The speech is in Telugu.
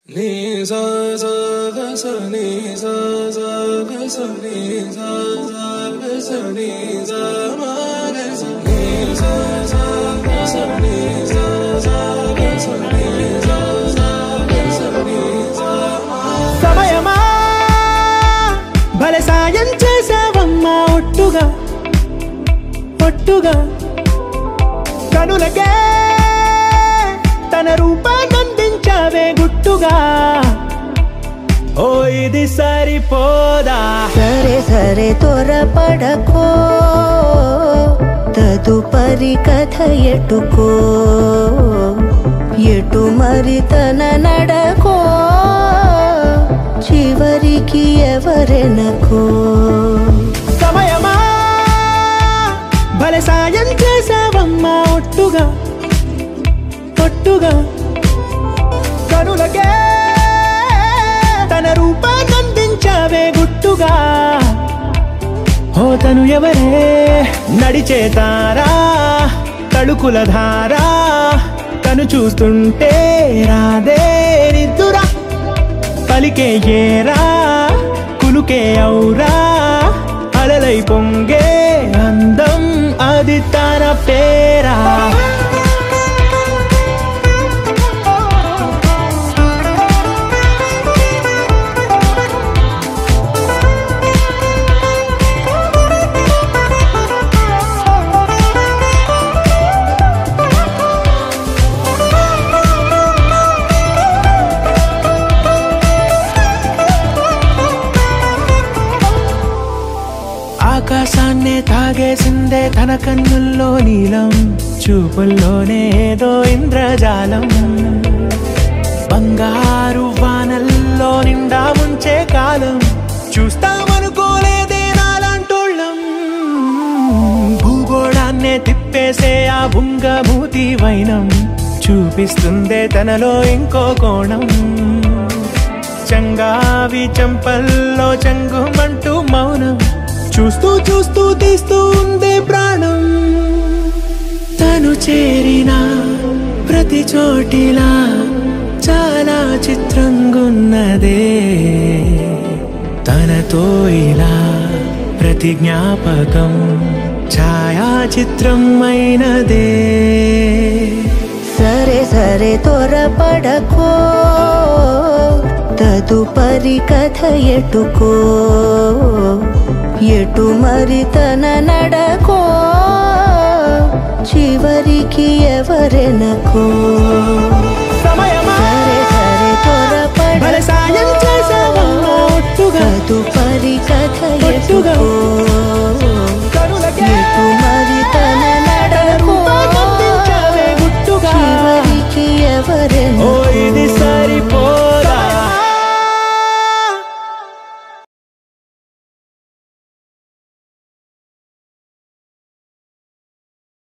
Ni sa sa ga sa ni sa sa ga sa ni sa sa ga sa ni sa ma ga sa ni sa sa ga sa ni sa sa ga sa ni sa sa ga sa ni sa ma సమయమా భలే సాయం చేసావమ్మా ఒట్టుగా ఒట్టుగా కనులకే తన రూపాన్నందించావే గుట్టుగా ఓ ఇది సరిపోదా సరే సరే త్వరపడకో తదుపరి కథ ఎటుకో ఎటు మరి తన నడకో చివరికి ఎవరెనకో సమయమా భలే సాయం చేసావమ్మా ఒట్టుగా ఒట్టుగా కనులకే తన రూపాన్నందించావే గుట్టుగా ఓ తను ఎవరే నడిచే తారా తళుకుల ధారా తను చూస్తుంటే రాదే నిద్దురా పలికే ఏరా కులుకే ఔరా అలలై పొంగే అందం అది తన పేరా ఆకాశాన్నే తాగేసిందే తన కన్నుల్లో నీలం చూపుల్లోనే ఏదో ఇంద్రజాలం బంగారు వానల్లో నిండా ఉంచే కాలం చూస్తామనుకోలేదే నాలాంటోళ్ళం భూగోళాన్నే తిప్పేసే ఆ బుంగమూతి వైనం చూపిస్తుందే తనలో ఇంకో కోణం చంగావి చంపల్లో చంగుమంటూ మౌనం చూస్తూ చూస్తూ తీస్తూ ఉందే ప్రాణం తను చేరిన ప్రతి చోటిలా చాలా చిత్రంగున్నదే తనతో ఇలా ప్రతి జ్ఞాపకం ఛాయాచిత్రం అయినదే సరే సరే త్వరపడకో తదుపరి కథ ఎటుకో ఎటు మరి తన నడకో చివరికి ఎవరెనకో సమయమా సరే సరే త్వరపడకో భలే సాయం చేసావమ్మా ఒట్టుగా తదుపరి